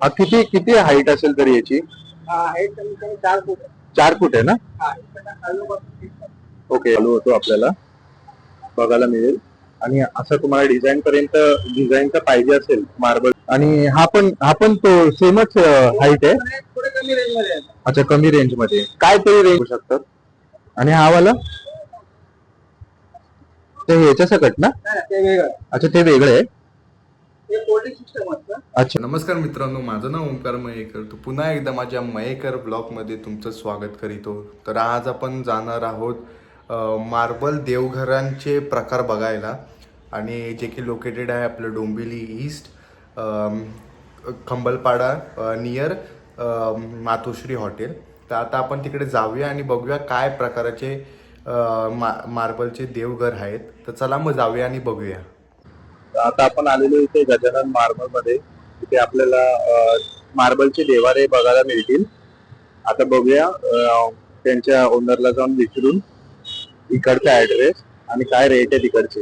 हा किती किती हाईट असेल तरी याची? हाईट कमीत कमी 4 फूट आहे. 4 फूट आहे ना? हा, इकडनं खालूपासून 3 फूट. ओके, चालू होतो आपल्याला बघायला मिळेल. आणि असं तुम्हाला डिझाईनचा पाहिजे असेल मार्बल, आणि हा पण तो सेमच हाईट आहे. थोडे कमी रेंज मध्ये आहे. अच्छा, कमी रेंज मध्ये काय तरी रेंज होऊ शकतात. आणि हा वाला ते ह्याच्या सकट ना? नाही, ते वेगळं. अच्छा, ते वेगळे आहे. हे फोल्डिंग सिस्टम असतं. अच्छा, नमस्कार मित्रांनो, माझं नाव ओंकार मयेकर. तो पुन्हा एकदा माझ्या मयेकर ब्लॉगमध्ये तुमचं स्वागत करीतो. तर आज आपण जाणार आहोत मार्बल देवघरांचे प्रकार बघायला, आणि जे की लोकेटेड आहे आपलं Dombivli east, खंबलपाडा near Matoshree hotel. तर आता आपण तिकडे जाऊया आणि बघूया काय प्रकाराचे मार्बलचे देवघर आहेत. तर चला मग जाऊया आणि बघूया. आता आपण आलेलो इथे गजानन मार्बल मध्ये. इथे आपल्याला मार्बलचे देवारे बघायला मिळतील. आता बघूया त्यांच्या ओनरला जाऊन विचारून इकडचा ऍड्रेस आणि काय रेट आहे तिकडचे.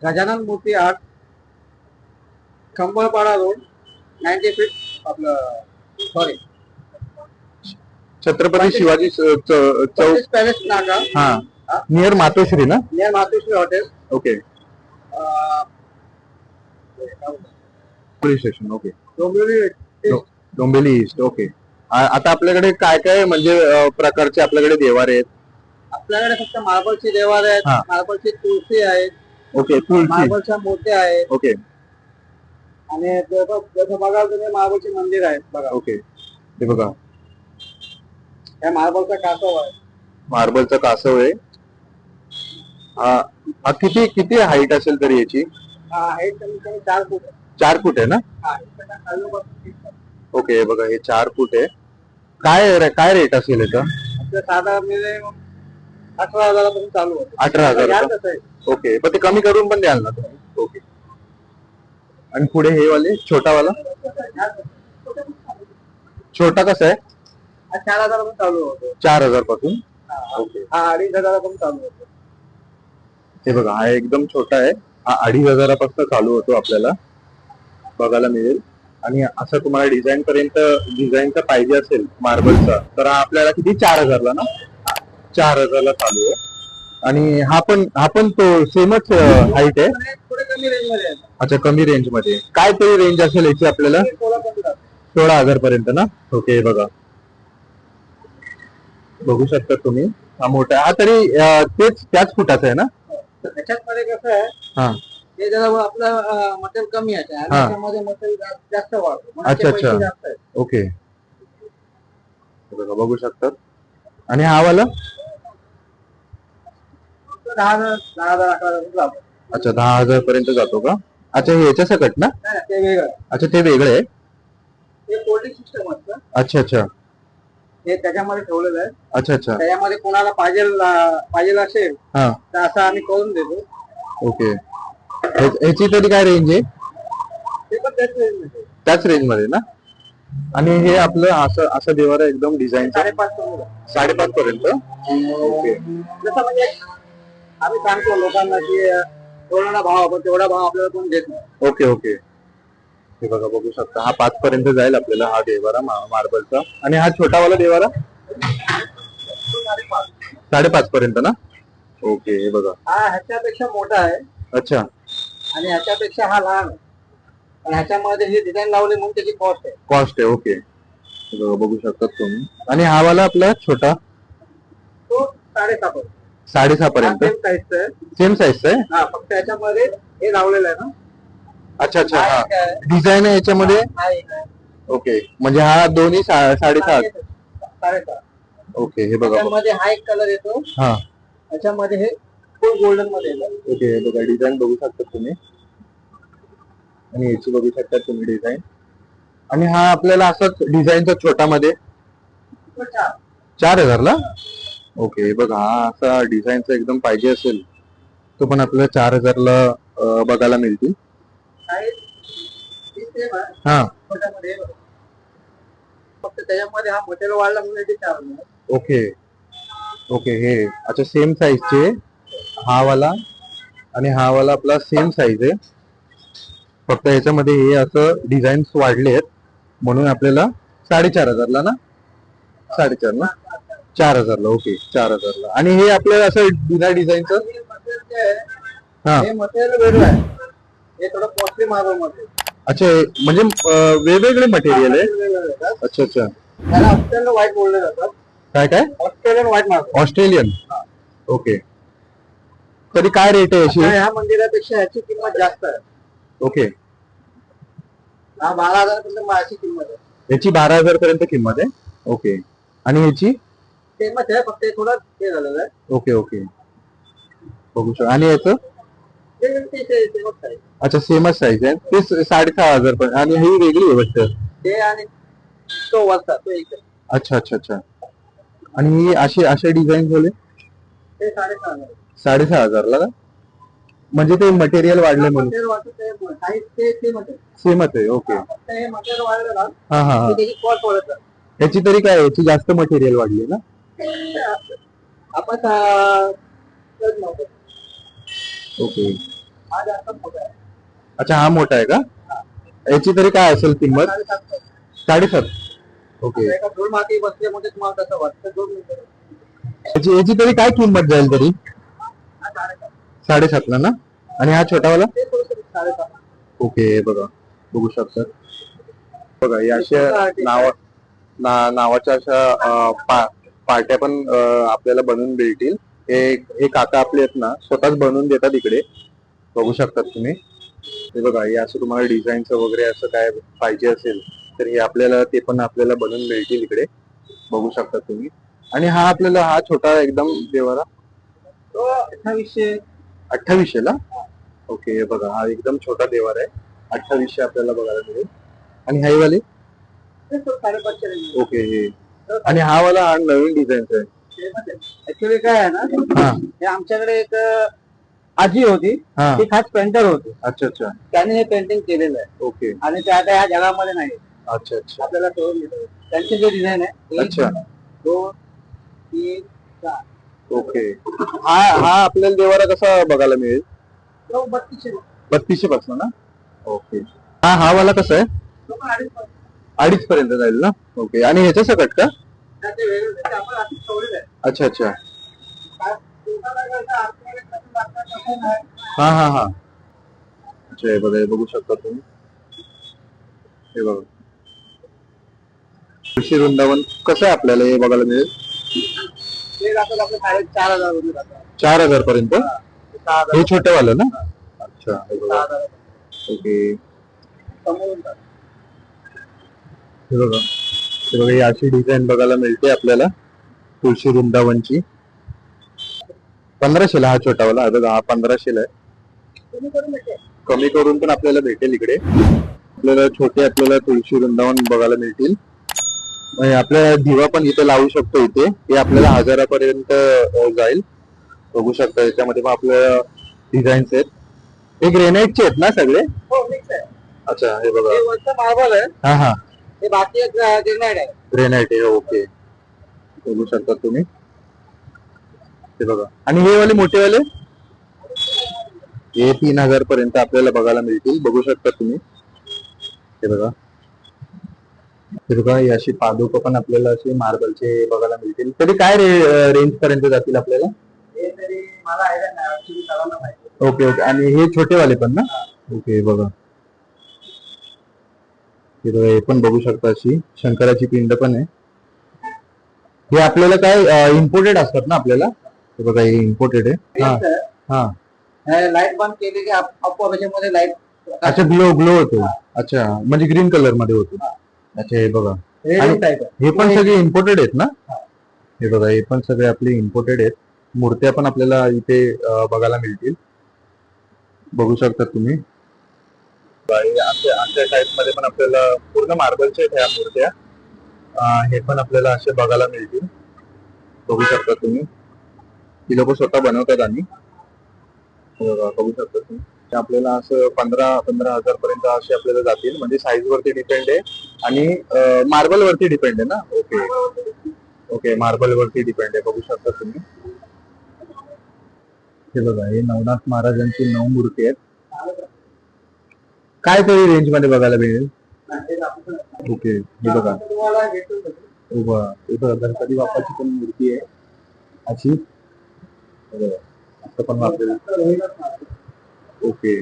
गजानन मूर्ती आर्ट, खंबळपाडा रोड, 90 फीट आपलं, सॉरी, छत्रपती शिवाजी चौक, पॅलेस नाका, हा, नियर मातोश्री ना? Near Matoshree hotel. Okay, police station. Okay, Dombivli. Dombivli east. Okay. आता आपल्याकडे काय काय म्हणजे प्रकारचे आपल्याकडे देवारे आहेत? आपल्याकडे फक्त मार्बलची देवार आहेत, हा. मार्बलची तुळशी आहेत, ओके, तुळशी. मार्बलच्या मूर्त्या आहेत, ओके, आणि जसं बघाल तुम्ही मार्बलचे मंदिर आहेत बघा. ओके. हे बघा, त्या मार्बलचा कासव आहे. मार्बलचा कासव आहे. हा हा किती किती हाईट असेल तरी याची? हाईट कमीत कमी 4 फूट आहे. 4 फूट आहे ना? हा, इकडनं खालूपासून 3 फूट. ओके, हे बघा, हे 4 फूट आहे. काय रेट असेल याचा? आपलं साधारण 18,000 चालू होतं. 18,000. यात कसं आहे, ओके, पण ते कमी करून पण द्याल ना तुम्ही? ओके. आणि पुढे हे वाले छोटावाला, छोटा कसा आहे? 4,000 चालू होतो. 4,000 पासून. ओके. हा 2,500 चालू होतो. हे बघा, हा एकदम छोटा आहे. हा 2,500 चालू होतो आपल्याला बघायला मिळेल. आणि असं तुम्हाला डिझाईनचा पाहिजे असेल मार्बलचा, तर हा आपल्याला किती? 4,000 ना? 4,000 चालू आहे. आणि हा पण तो सेमच हाईट आहे. थोडे कमी रेंज मध्ये आहे. अच्छा, कमी रेंज मध्ये काय तरी रेंज असेल याची आपल्याला? 16,000 पर्यंत ना? ओके, बघा, बघू शकता तुम्ही. हा मोठा, हा तरी त्याच फुटाचा आहे ना? त्याच्यामध्ये कसं आहे, हा, ते जरा आपलं मटेरियल कमी आहे आणि हा. त्याच्यामध्ये मटेरियल जास्त वाढतो. मग अच्छा, ते पैसे अच्छा. जास्त आहेत. ओके, हे बघा, बघू शकतात. आणि हा वाला? 10,000, 11,000 जातो. अच्छा, 10,000 पर्यंत जातो का? अच्छा, हे याच्या सकट ना? नाही, ते वेगळं. अच्छा, ते वेगळे आहे. ते फोल्डिंग सिस्टम असतं. अच्छा, अच्छा, हे त्याच्यामध्ये ठेवलेलं आहे. अच्छा, अच्छा. त्याच्यामध्ये कोणाला पाहिजे असेल हा, तर असं आम्ही करून देतो. ओके. ह्याची तरी काय रेंज आहे? ते पण त्याच रेंजमध्ये. त्याच रेंज मध्ये ना? आणि हे आपलं असं देवारा एकदम डिझाईनचा 5,500. 5,500 पर्यंत. ओके, जसं म्हणजे आम्ही सांगतो लोकांना की तेवढा भाव, पण तेवढा भाव आपल्याला कोण देत नाही. Okay, okay. हे बघा, बघू शकता, हा 5 पर्यंत जाईल आपल्याला हा देवारा मार्बलचा. आणि हा छोटावाला देवारा 5.5 पर्यंत ना? ओके, हे बघा. हा ह्याच्यापेक्षा मोठा आहे अच्छा, आणि ह्याच्यापेक्षा हा लहान आहे. पण ह्याच्यामध्ये हे डिझाईन लावले म्हणून त्याची कॉस्ट आहे. कॉस्ट आहे. ओके, हे बघा, बघू शकतात तुम्ही. आणि हा वाला आपला छोटा तो 6,500. 6.5 पर्यंत. सेम साईजचा आहे. सेम साईजचा आहे. हा, फक्त ह्याच्यामध्ये हे लावलेलं आहे ना. अच्छा, अच्छा, हा हा एक आहे. डिझाईन आहे याच्यामध्ये. हा एक आहे. ओके, म्हणजे हा दोन्ही 7.5. 6,500. ओके, हे बघा. त्याच्यामध्ये हा एक कलर येतो. हा, त्याच्यामध्ये हे फुल गोल्डन मध्ये येतं. ओके, हे बघा, डिझाईन बघू शकता तुम्ही. आणि याची बघू शकता तुम्ही डिझाईन. आणि हा आपल्याला असंच डिझाईनचा छोटा मध्ये 4,000 ला. ओके, हे बघा, हा असा डिझाईनचा एकदम पाहिजे असेल तो पण आपल्याला 4,000 ला बघायला मिळतील. हा, छोट्यामध्ये फक्त त्याच्यामध्ये हा मटेरियल वाढला म्हणून ते 4,000. Okay, okay. हे अच्छा, सेम साईजचे हा वाला आणि हा वाला आपला सेम साईज आहे. फक्त ह्याच्यामध्ये हे असं डिझाईन्स वाढले आहेत. म्हणून आपल्याला 4,500 ना 4,500 ना 4,000 ओके 4,000 आणि हे आपल्याला असं बिना डिझाईनचं आणि मटेरियल जे आहे, हा हे मटेरियल वेगळं आहे. हे थोडं कॉस्टली मार्बल मध्ये अच्छा म्हणजे वेगवेगळे मटेरियल आहे वेगवेगळं येतात. अच्छा अच्छा त्याला ऑस्ट्रेलियन व्हाईट बोलले जातात. काय काय Australian white marble. Australian okay तरी काय रेट आहे आता याची ह्या मंदिरापेक्षा ह्याची किंमत जास्त आहे. ओके हा 12,000 पर्यंत माझी किंमत आहे. याची 12,000 पर्यंत किंमत आहे ओके आणि ह्याची किंमत आहे, फक्त हे थोडं हे झालेलं आहे. ओके ओके बघू शकता आणि याचं ते किंमत आहे. अच्छा सेमच साईज आहे ते 6,500 पर्यंत आणि ही वेगळी आहे वाटतं ते आणि तो वरचा तो एक आहे. अच्छा अच्छा अच्छा आणि ही असे डिझाईन झाले ते 6,500 आहे. 6,500 का म्हणजे ते मटेरियल वाढले म्हणून मटेरियल वाटतं ते साईज ते मटेरियल. सेमच आहे ओके फक्त हे मटेरियल वाढलं ना हा हा हा की त्याची कॉस्ट वाढत जाते. याची तरी काय याची जास्त मटेरियल वाढली ना आपण तेच म्हणतो. ओके हा जास्त मोठा आहे. अच्छा हा मोठा आहे का याची तरी काय असेल किंमत 7,500. 7,500 ओके एका धूळ माती बसल्यामुळे तुम्हाला तसं वाटतं. 2 मिनिटं. याची तरी काय किंमत जाईल तरी हा 7,500. 7,500 ना आणि हा छोटावाला ते थोडंसं 7,500. ओके बघा बघू शकता बघा या अशा नावाच्या अशा पार्ट्या पण आपल्याला बनवून भेटतील हे काका आपले आहेत ना स्वतःच बनवून देतात इकडे बघू शकतात तुम्ही हे बघा हे असं तुम्हाला डिझाईनचं वगैरे असं काय पाहिजे असेल तर हे आपल्याला ते पण आपल्याला बनवून मिळतील इकडे बघू शकता तुम्ही आणि हा आपल्याला हा छोटा एकदम देवारा तो 2800. 2800 ला ओके हे बघा हा एकदम छोटा देवार आहे 2800 आपल्याला बघायला मिळेल आणि हाही वाले ते 5,500 रेंज. ओके हे आणि हा वाला हा नवीन डिझाईनचा आहे ऍक्च्युली काय आहे ना हा हे आमच्याकडे एक आजी होती. हा ती खास पेंटर होती. अच्छा अच्छा त्याने हे पेंटिंग केलेलं आहे ओके आणि ते आता ह्या जगामध्ये नाही. अच्छा अच्छा आपल्याला ठेवून देतो. त्यांचे जे डिझाईन आहे 1 अच्छा 2 3 4 ओके हा हा आपल्याला देवारा कसा बघायला मिळेल तो 3200. 3200 पासून ना ओके हा वाला कसा आहे तो पण 2,500. 2,500 पर्यंत जाईल ना ओके आणि ह्याच्या सकट का त्याचे वेगळे त्याचे आपण आधी ठेवलेलं आहे. अच्छा अच्छा काय तुम्हाला कसं आतमध्ये कसं लागतं तसं नाही. हा हा हा अच्छा हे बघा हे बघू शकता तुम्ही हे बघा तुळशी वृंदावन कसं आहे आपल्याला हे बघायला मिळेल ते जातात आपले 4,500 रुपये जातात. 4,000 पर्यंत 6,000. हे छोटंवालं ना अच्छा हे बघा 6,000. ओके समोरून जातात. हे बघा ही अशी डिझाईन बघायला मिळते आपल्याला तुळशी वृंदावनची 1,500 ला हा छोटावाला हा बघा हा 1,500 ला आहे तुम्ही करून भेटेल. कमी करून पण आपल्याला भेटेल इकडे आपल्याला छोटे आपल्याला तुळशी वृंदावन बघायला मिळतील म्हणजे आपल्या दिवा पण इथे लावू शकतो इथे हे आपल्याला 1,000 जाईल बघू शकता याच्यामध्ये पण आपल्या डिझाईन्स आहेत हे ग्रेनाइटचे आहेत ना सगळे हो मिक्स आहे. अच्छा हे बघा हे वरचं मार्बल आहे. हा हा हे बाकी एक ग्रेनाइट आहे. ग्रेनाइट आहे ओके बघू शकता तुम्ही हे बघा आणि हे वाले मोठे वाले हे 3,000 पर्यंत आपल्याला बघायला मिळतील बघू शकता तुम्ही हे बघा ही अशी पादुका पण आपल्याला असे मार्बलचे बघायला मिळतील तरी काय रेंज पर्यंत जातील आपल्याला हे तरी मला आयडिया नाही. ऍक्च्युली सर्वांना माहिती. ओके ओके आणि हे छोटे वाले पण ना ओके बघा हे पण बघू शकता अशी शंकराची पिंड पण आहे हे आपल्याला काय इम्पोर्टेड असतात ना आपल्याला हे बघा हे इम्पोर्टेड आहे हा हा लाईट बंद केली की आपोआप याच्यामध्ये लाईट. अच्छा ग्लो होतो अच्छा म्हणजे ग्रीन कलर मध्ये होतो अच्छा हे बघा आणि हे पण सगळे इम्पोर्टेड आहेत ना हे बघा हे पण सगळे आपले इम्पोर्टेड आहेत मूर्त्या पण आपल्याला इथे बघायला मिळतील बघू शकता तुम्ही अशा टाईप मध्ये पण आपल्याला पूर्ण मार्बलच्या ह्या मूर्त्या हे पण आपल्याला असे बघायला मिळतील बघू शकता तुम्ही ती लोक स्वतः बनवतात आणि बघू शकता तुम्ही आपल्याला असं 15,000 पर्यंत असे आपल्याला जातील म्हणजे साईज वरती डिपेंड आहे आणि मार्बल वरती डिपेंड आहे ना ओके ओके मार्बल वरती डिपेंड आहे बघू शकता तुम्ही हे बघा हे नवनाथ महाराजांची 9 मूर्ती आहेत काय तरी रेंज मध्ये बघायला मिळेल ओके हे बघा तुम्हाला भेटून जाईल. हे बघा गणपती बाप्पाची पण मूर्ती आहे अशी हे बघा, असं पण आपल्याला ओके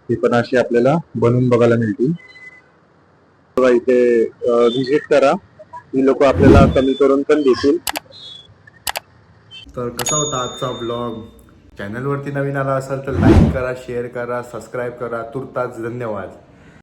ही पण अशी आपल्याला बनवून बघायला मिळतील. बघा इथे व्हिजिट करा, ही लोक आपल्याला कमी करून पण देतील. तर कसा होता आजचा ब्लॉग? चॅनलवरती नवीन आला असाल तर लाईक करा, शेअर करा, सबस्क्राईब करा. तुर्तास धन्यवाद.